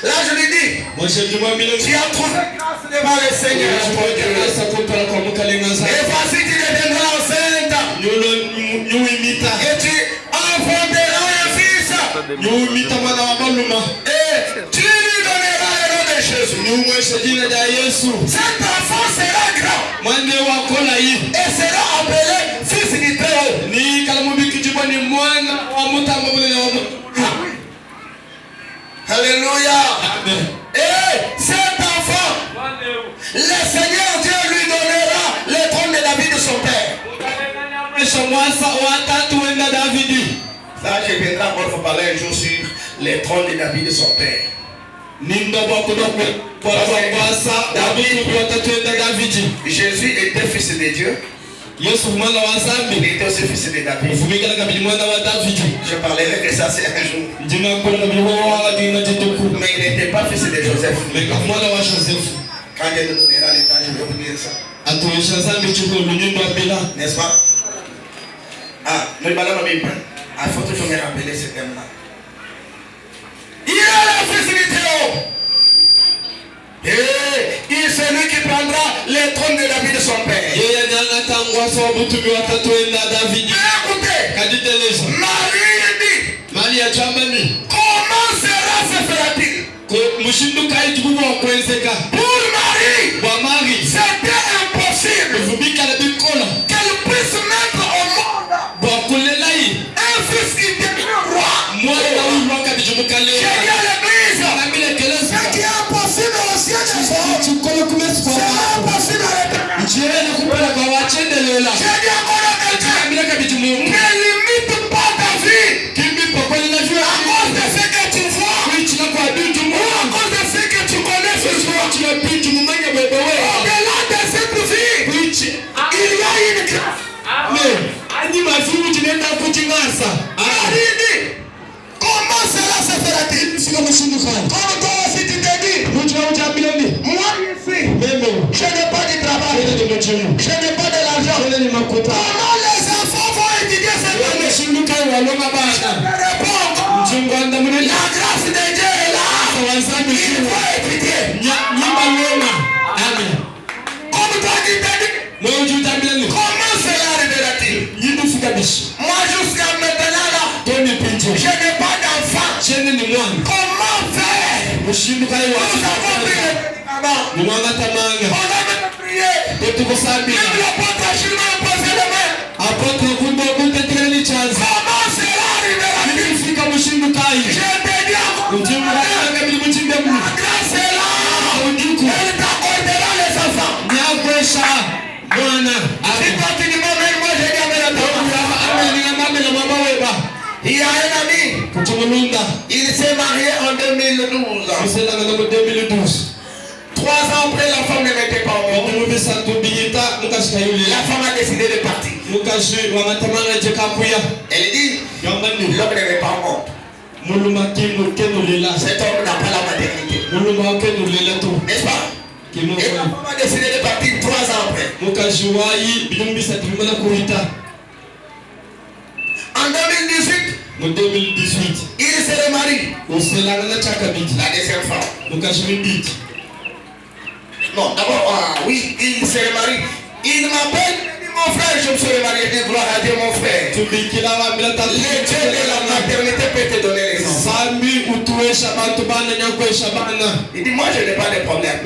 Là je lui dis, tu as trouvé grâce devant le Seigneur. Et voici tu deviendras enceinte. Et tu enfanteras un fils. Et tu lui donneras le nom de Jésus. Cet enfant sera grand. Et sera appelé fils du Très-Haut. Alléluia. Amen. Et cet enfant, le Seigneur Dieu lui donnera le trône de David, son père. Ça, je viendrai encore vous parler un jour sur le trône de David, son père. Jésus était fils de Dieu. Il était aussi fils de David. Je parlerai de ça c'est un jour. Mais il n'était pas fils de Joseph. Quand Dieu nous donnera le temps, je vais vous dire ça. N'est-ce pas? Ah, mais madame il faut toujours me rappeler ce thème-là. Il est le fils du Très-Haut. Et c'est lui qui prendra le trône de David, son père. Écoutez, Marie dit, comment cela se fera-t-il? Pour Marie, c'était impossible qu'elle puisse mettre au monde un fils qui devient roi. J'ai dit à l'église, ce qui est impossible au ciel c'est impossible à l'éternel. J'ai dit encore à quelqu'un, ne limite pas ta vie à cause de ce que tu vois ou à cause de ce que tu connais ce soir. Au-delà de cette vie, il y a une grâce. Marie dit, comment cela se fera-t-il? Comme toi aussi tu te dis, moi ici, je n'ai pas de travail, je n'ai pas de l'argent. Comment les enfants vont étudier cette année? Je me réponds encore, la grâce de Dieu est là. Il faut étudier. Comme toi qui te dis, comment cela arrivera-t-il? Moi jusqu'à maintenant là, je n'ai pas d'enfant. Comment faire? Nous avons pris le médicament. On a même prié. Même l'apôtre Achille m'a posé les mains. Comment cela arrivera-t-il? Je te dis encore, la grâce est là. Elle t'accordera les enfants. Si toi tu dis maman, moi je dis amen à toi. Il y a un ami, il s'est marié en 2012. 3 ans après, la femme ne mettait pas au monde. La femme a décidé de partir. Elle dit, l'homme ne met pas au monde. Cet homme n'a pas la maternité. N'est-ce pas? Et la femme a décidé de partir 3 ans après. En 2018, il se remarie. La deuxième femme. Non, d'abord, oui, il se remarie. Il m'appelle, il dit mon frère, je me suis remarié. Je dis gloire à Dieu, mon frère. Le Dieu de la maternité peut te donner les enfants. Il dit, moi je n'ai pas de problème.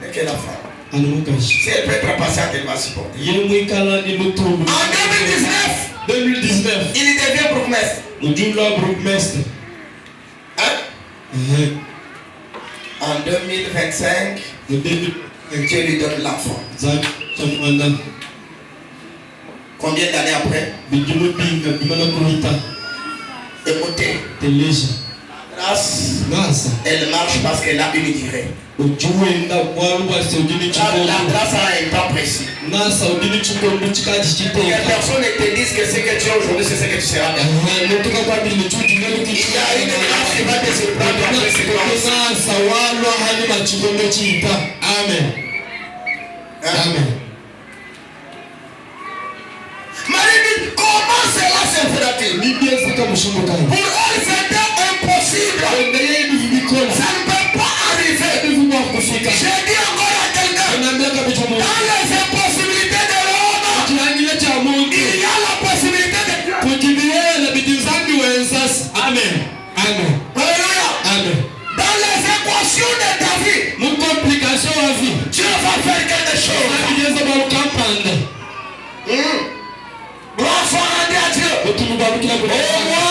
Mais quelle femme? Si elle peut être patiente, elle va supporter. En 2019, il devient bourgmestre. Hein? En 2025, Dieu lui donne l'enfant. Combien d'années après? Écoutez, grâce, elle marche parce qu'elle a une durée. La grâce a un temps précis. Que personne ne te dise que ce que tu es aujourd'hui, c'est ce que tu seras demain. Il y a une grâce qui va te surprendre après ce temps. Amen. Amen. Marie dit, comment cela se fera-t-il? Pour elle, c'était impossible. Ça ne peut pas arriver. J'ai dit encore à quelqu'un, dans les impossibilités de l'homme, il y a la possibilité de Dieu. Amen. Amen. Amen. Dans les équations de ta vie, Dieu va faire quelque chose. Gloire soit rendue à Dieu. Oh moi,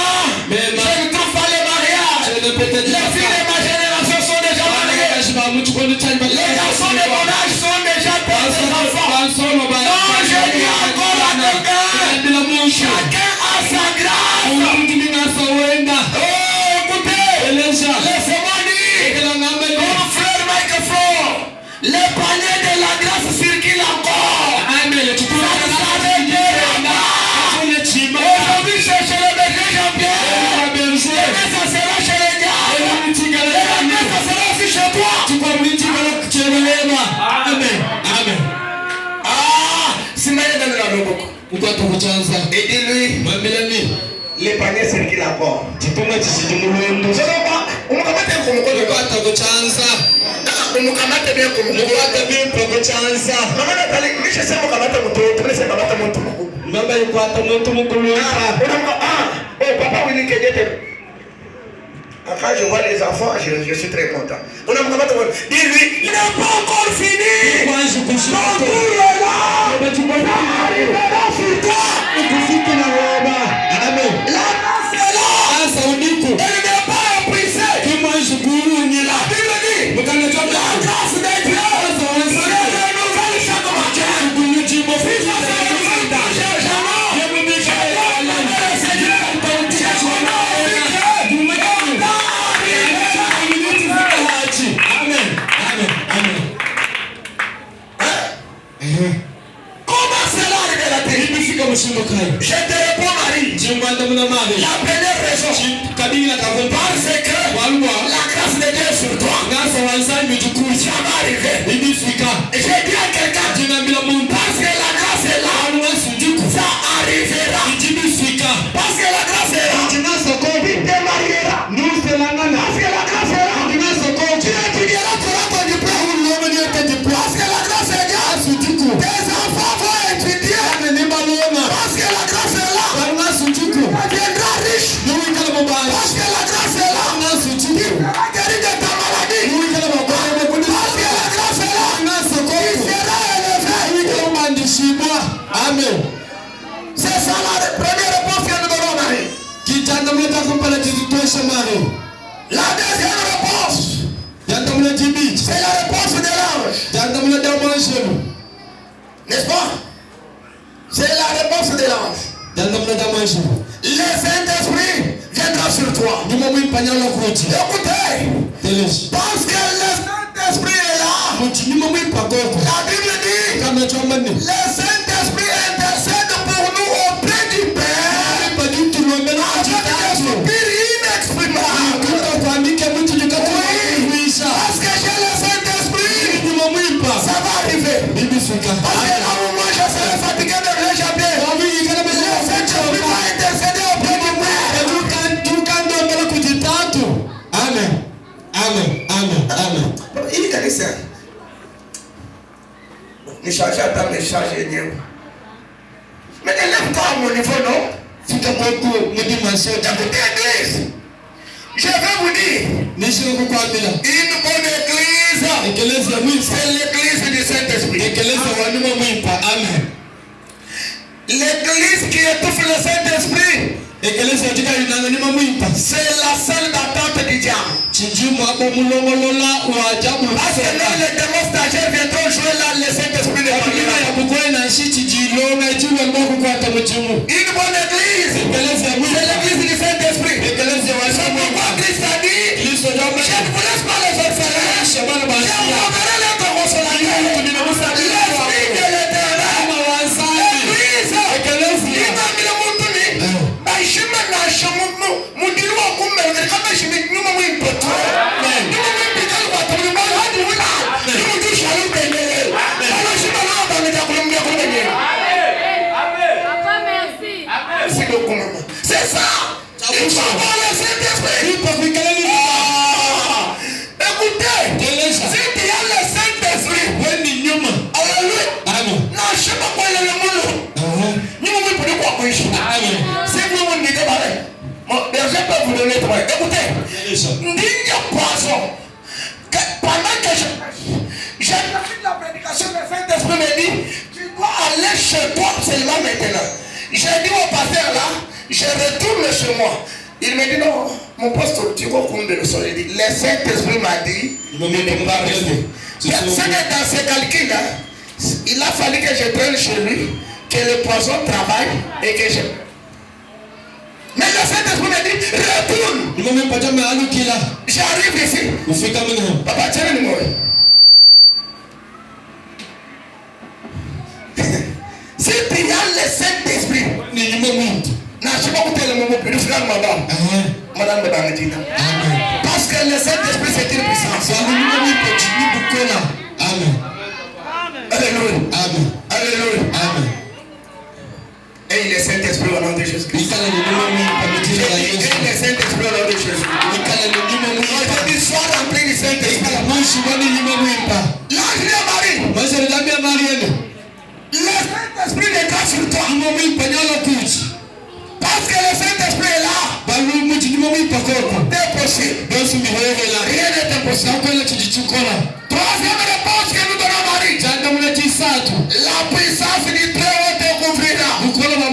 je ne trouve pas les mariages. Les filles de ma génération sont déjà mariées. Les garçons de mon âge sont déjà des enfants. Non, je dis encore à quelqu'un, chacun a sa grâce. Oh, écoutez, laissez-moi dire, mon frère Microphone, les paniers de la grâce circulent encore. Amen. Aujourd'hui, c'est chez le berger Jean-Pierre. Demain, ça sera chez les gars. Demain, ça sera aussi chez toi. Amen. Amen. Ah, si ma yéda la loboko. Et dis-lui, les paniers circulent encore. Umukamate bien kumukata bien kuchanza. Mama Natali, nisha sema kamata mtoto, nisha kamata mtu mkubwa. Mama yuko hata mtu mkubwa. Oh papa Willy Kejete. Quand je vois les enfants, je suis très content. On a kamata mtu. Dis-lui, il n'est pas encore fini. Moi je couche. Ton tour est là. Tu peux pas arriver sur toi. Ukufike na roba. Amen. La grâce est là. Asa uniku. Elle n'est pas épuisée. Moi je cours ni là. La grâce de Dieu, c'est de nouvelles chaque matin. Comment cela arrive-t-il? Je te réponds, Marie. La première raison, parce que la grâce de Dieu est sur toi. Ça va arriver. Et j'ai dit à quelqu'un, parce que la grâce est là, ça arrivera. Parce que la grâce est là, tu te marieras. Parce que la grâce est là, tu étudieras, tu auras ton diplôme. Parce que la grâce est là, tes enfants vont étudier. Parce que la grâce est là, tu deviendras riche. Parce que la grâce est là, tu seras guéri de ta maladie. Parce que la grâce est là, tu seras élevé. Amen. C'est ça la première réponse que nous donnons, Marie. La deuxième réponse, c'est la réponse de l'ange. N'est-ce pas? C'est la réponse de l'ange. Le Saint-Esprit viendra sur toi. Écoutez, parce que le Saint-Esprit est là. La Bible dit, le Saint-Esprit intercède pour nous auprès du Père. Avec un soupir inexprimable. Oui, parce que j'ai le Saint-Esprit, ça va arriver. Parce que là où moi je serai fatigué de l'échapper, le Saint-Esprit va intercéder auprès du Père. Amen. Amen. Amen. Amen. Il est ça. Ne chargez pas, ne chargez rien. Mais élève-toi à mon niveau, non? Écoutez, église. Je vais vous dire, une bonne église, c'est l'église du Saint-Esprit. Amen. L'église qui étouffe le Saint-Esprit, c'est la salle d'attente du diable. Parce que là, les démons stagiaires viendront jouer là, le Saint-Esprit ne parlera pas. Une bonne église, c'est l'église du Saint-Esprit. C'est pourquoi Christ a dit, je ne vous laisse pas les orphelins, je enverrai les consolateurs. L'Esprit de l'Éternel, l'église, le Saint-Esprit. Écoutez, si tu as le Saint-Esprit, alléluia. Non, je sais pas quoi il est le monde. Nous ne pouvons pas quoi. Si vous me dites pareil, je peux vous donner trois. Écoutez, digne poisson. Pendant que j'ai fait la prédication, le Saint-Esprit me dit, tu dois aller chez toi seulement maintenant. J'ai dit au pasteur là, je retourne chez moi. Il me dit non, mon pasteur, tu vois combien de leçons. Il dit, le Saint-Esprit m'a dit, ne pas rester. C'est que dans ses calculs là, il a fallu que je prenne chez lui, que le poisson travaille et que je... Mais le Saint-Esprit me dit, retourne. J'arrive ici. Papa, tiens le numéro. Si tu as le Saint-Esprit, je sais pas où tu es le moment plus frère, madame. Madame de Banadina. Parce que le Saint-Esprit c'est une puissance. Amen. Alléluia. Amen. Alléluia. Amen. Et le Saint-Esprit au nom de Jésus-Christ. Et le Saint-Esprit au nom de Jésus. Aujourd'hui, sois rempli du Saint-Esprit. L'ange de Marie. Le Saint-Esprit est grâce sur toi. Parce que le Saint-Esprit est là. C'est possible. Rien n'est impossible. Troisième réponse que nous donnons à Marie. La puissance du Très-Haut te couvrira. Écoutez, notre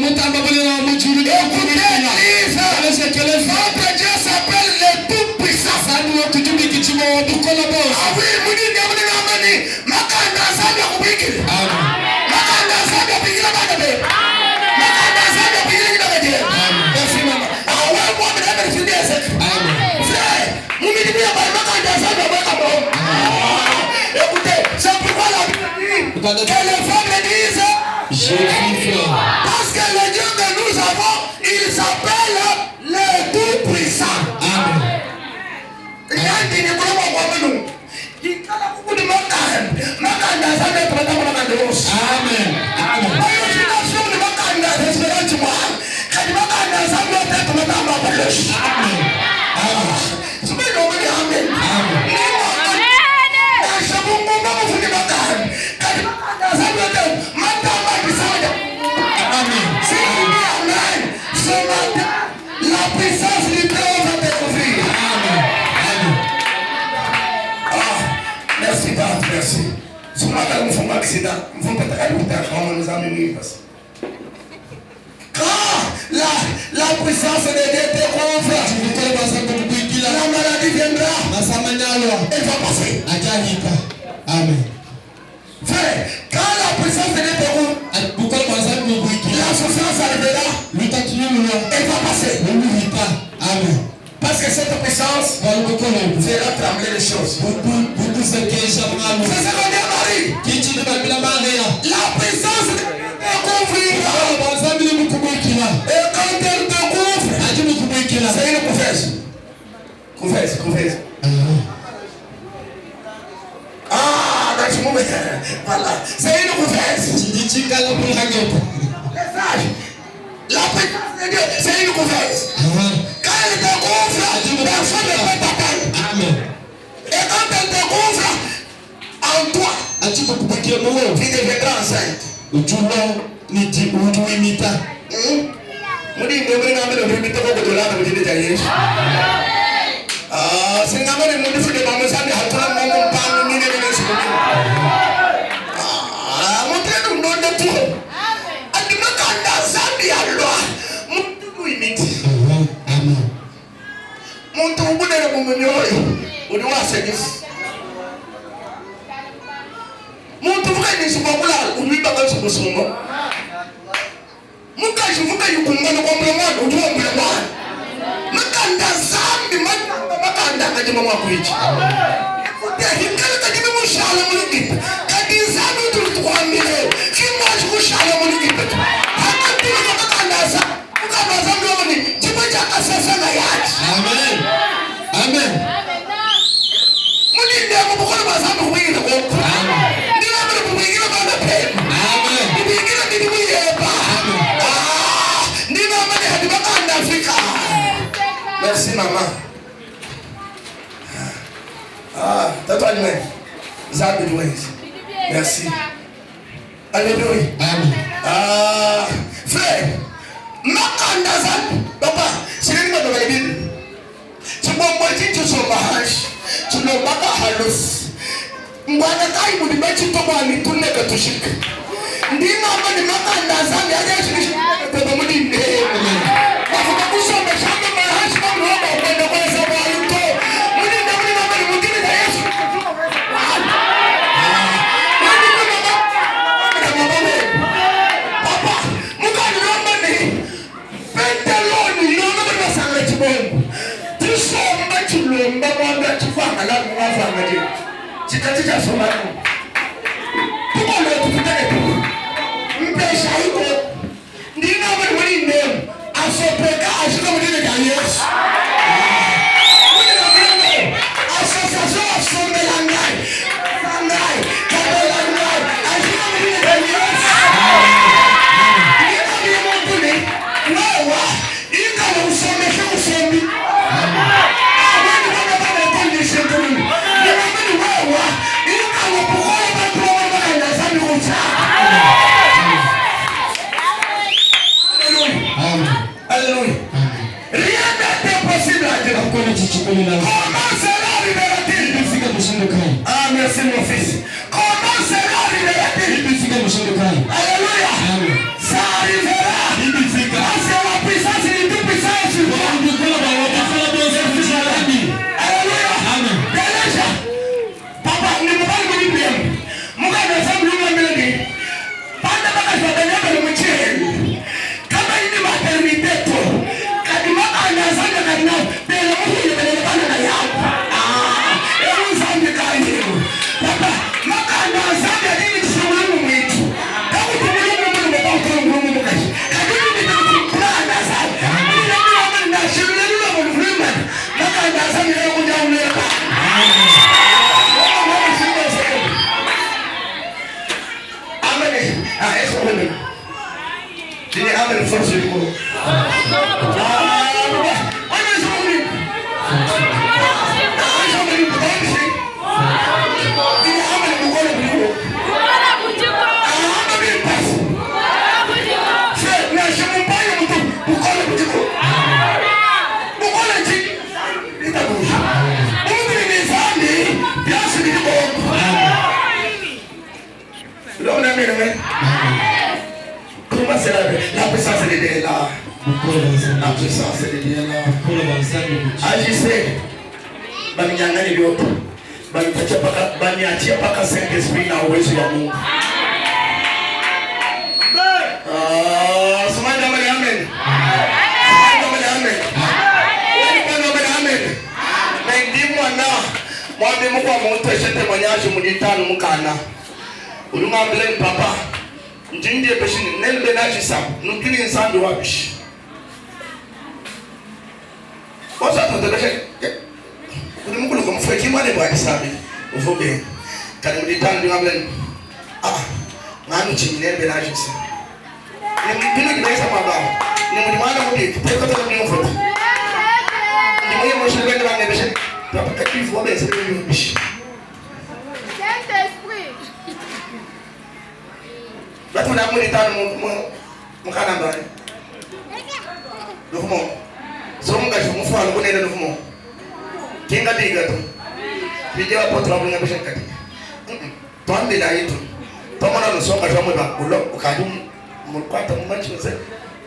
Dieu s'appelle le Tout-Puissant. Ah oui, écoutez, c'est pourquoi la Bible dit que les femmes disent Jésus. Parce que le Dieu que nous avons, il s'appelle le Tout-Puissant. Amen. La puissance du Très-Haut va te couvrir. Merci, Père, merci. Ce matin, nous faisons un accident. Nous faisons peut-être un temps quand nous amenons. Quand la puissance de Dieu te couvre, la maladie viendra. Elle va passer. Amen. Frère, quand la puissance de Dieu te couvre, la souffrance arrivera. Elle va passer. Amen. Parce que cette puissance fera trembler les choses. C'est ce qu'on dit à Marie. La puissance te couvrira. Et quand elle te couvre, c'est une confesse. Confesse. Ah, dans ce moment, voilà. C'est une confesse. Les sages. La puissance de Dieu, c'est une confesse. Quand elle te couvre, personne ne peut t'atteindre. Amen. Et quand elle te couvre, en toi, tu deviendras enceinte. Merci. Alléluia. Amen. Frère, makandazan. Papa, c'est le nom de la Bible. Tu m'as dit que tu sois mahage. Tu n'as pas qu'à halus. Mwana kai mu dimechi to ba ni tunne ka tushika. Ndima ma ni makandazan ya ya shi to ba mu di ne. Ba fu ku so me shamba mahage ba mu ba ba ndo ko sa ba lu to. Mu di na mu ma mu di na Yesu. Chikachicha soma tuko leo tukutane tu mpesha huko ndina wali name asopeka ashika mudine ya Yesu association of Somelangai Sangai Kabelangai ashika mudine ya Yesu ndina mudine wewe ingawa usomesha usomi Comment sera libératif? Ah, merci mon fils. Comment sera libératif? Alléluia. Ça arrivera. Parce que la puissance est toute puissance. Alléluia. Déjà, papa, ne me parle pas de bien. Mon gars, nous sommes l'humain. Pendant que je vais venir le métier, quand il dit maternité, quand il m'a annoncé que la puissance de Dieu est là. La puissance de Dieu est là. Agissez. Baminyangani vyote. Baniachia paka Saint-Esprit na uwezo ya Mungu. Somani kama ni amen. Somani kama ni amen. Somani kama ni amen. Na ndimu ana mwambe Mungu amutoe mwanyaji muditano mukana. Ulungambele papa. Njindi epeshini nembe najisa nukini nsambi wabishi wasa tutebeshe uli mukulu kumfeki mwane mwakisabi ufube kani muditandi ngablen nganu chini nembe najisa ni mpino kibaisa mabao ni mudimana mudi kiteko teko ni mfuta ni mwenye mwisho wende wange beshe tapakakifu wabese ni mbishi Batu na muni tano mukana mbani. Nufumo. So mga shumufu alu kunele nufumo. Kinga diga tu. Pije wapo tuwabulinga bisha kati. Tuambi na itu. Tomona nusonga shwa mwiba ulo ukajum mkwata mmanchi wase.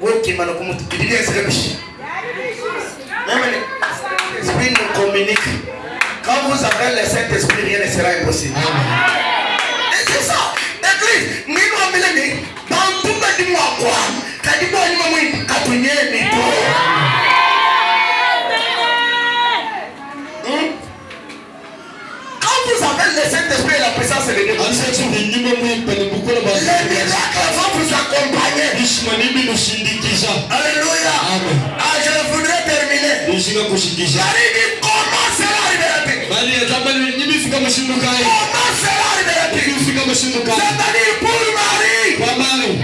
Woki mano kumutu. Bibilia sika bishi. Memeni. Esprit nous communique. Quand vous avez le Saint-Esprit, rien ne sera impossible. Et c'est ça. Église, nino ameleni bantumba dimwa kwa kadibwa ni mamwe katunyeni to. Quand vous avez le Saint-Esprit et la puissance de Dieu, les miracles vont vous accompagner. Alléluia. Je voudrais terminer. Comment sera libératif? Comment sera libératif? C'est-à-dire pour Marie,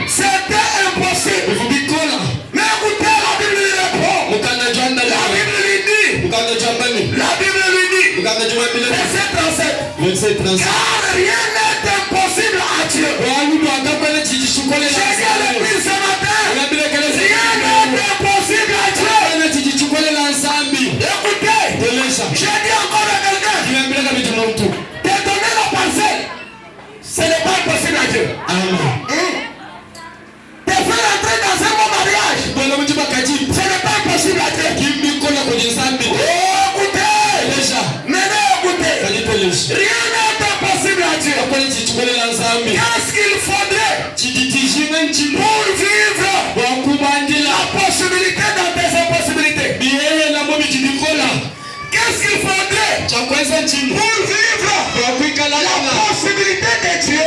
c'était impossible. Mais écoutez, la Bible lui répond. La Bible lui dit. Verset 37. rien n'est impossible à Dieu. Je viens le dire ce matin. Rien n'est impossible à Dieu. Écoutez, je dis encore à quelqu'un. De donner la parcelle, ce n'est pas impossible à Dieu. De faire entrer dans un bon mariage, ce n'est pas impossible à Dieu. Écoutez, maintenant écoutez, rien n'est impossible à Dieu. Qu'est-ce qu'il faudrait pour vivre la possibilité dans tes impossibilités? Qu'est-ce qu'il faudrait pour vivre la possibilité de Dieu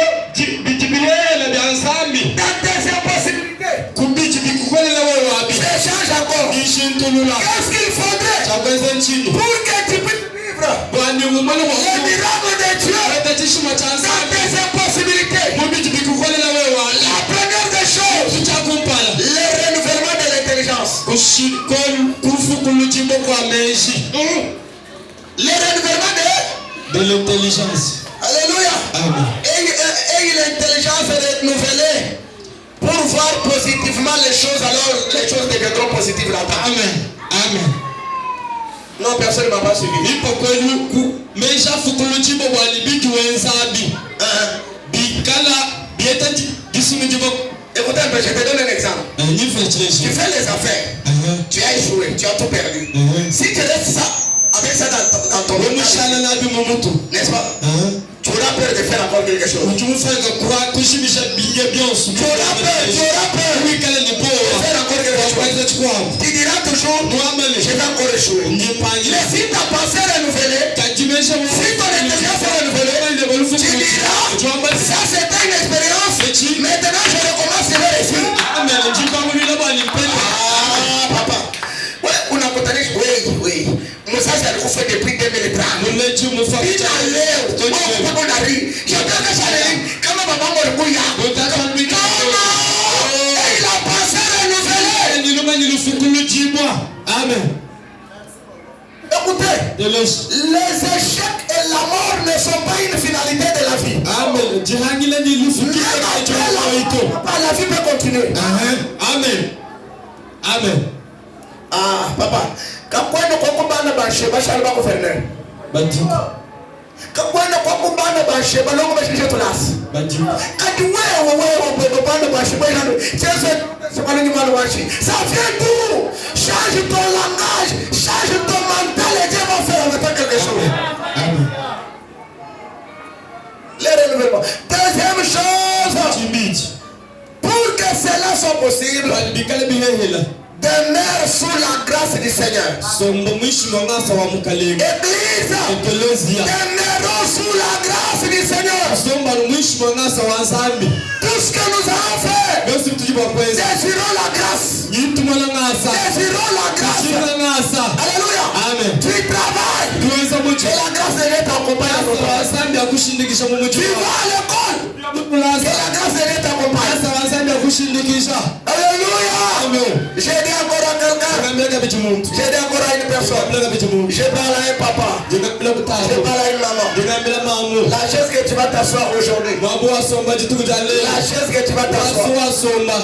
dans tes impossibilités? Je change encore. Qu'est-ce qu'il faudrait pour que tu puisses vivre les miracles de Dieu dans tes impossibilités? La première des choses, le renouvellement de l'intelligence. Le renouvellement de l'intelligence. Alléluia. Amen. Et l'intelligence est renouvelée pour voir positivement les choses, alors les choses deviendront positives là-bas. Amen. Amen. Non, personne ne m'a pas suivi. Écoutez un peu, je te donne un exemple. Tu fais les affaires, tu as échoué, tu as tout perdu. Si tu restes ça, avec ça dans ton monde, n'est-ce pas? Tu auras peur de faire encore quelque chose. Tu auras peur de faire encore quelque chose. Tu diras toujours, je vais encore échouer. Mais si ta pensée est renouvelée, si ton intelligence est renouvelée, tu diras, ça c'était une expérience, maintenant je recommence, je vais réussir. Papa. Ouais, on a contacté, oui. Moussa, ça nous fait depuis 2030. Amen. Écoutez, les échecs et la mort ne sont pas une finalité de la vie. Amen. La vie peut continuer. Amen. Amen. Ah, papa. Quand on a combien de bâches, bâches à gouverner. Quand on a combien de bâches, ballon va chercher place. Quand tu ça vient d'où? Change ton langage, change ton mental et Dieu va faire avec toi quelque chose. Les renouvellements. Deuxième chose, pour que cela soit possible, demeure sous la grâce du Seigneur. Église, demeurons sous la grâce du Seigneur. Tout ce que nous avons fait, désirons la grâce. Désirons la grâce. Alléluia. Amen. Tu travailles. Et la grâce de Dieu t'accompagne à ton travail. Tu vas à l'école. Et la grâce de Dieu t'accompagne. Alléluia. Amen. J'ai dit encore à quelqu'un. J'ai dit encore à une personne. Je parle à un papa. Je parle à une maman. La chaise que tu vas t'asseoir aujourd'hui. La chaise que tu vas t'asseoir.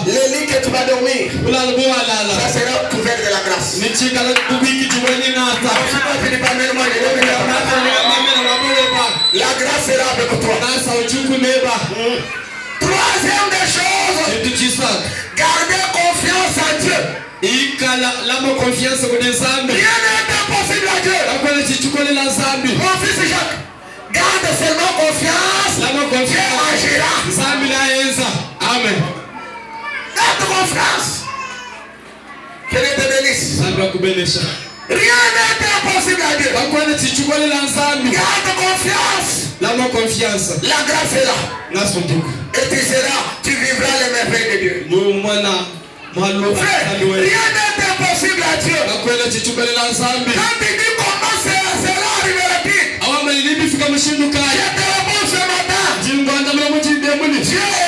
Le lit que tu vas dormir. Ça sera couvert de la grâce. La grâce sera avec toi. Troisième des choses, gardez confiance en Dieu. Rien n'est impossible à Dieu. Mon fils Jacques, garde seulement confiance. Dieu agira. Amen. Garde confiance. Que Dieu te bénisse. Rien n'est impossible à Dieu. Garde confiance. La grâce est là. Et tu vivras les merveilles de Dieu. Frère, rien n'est impossible à Dieu. Quand tu dis comment cela arrivera-t-il? Je te réponds ce matin. Dieu est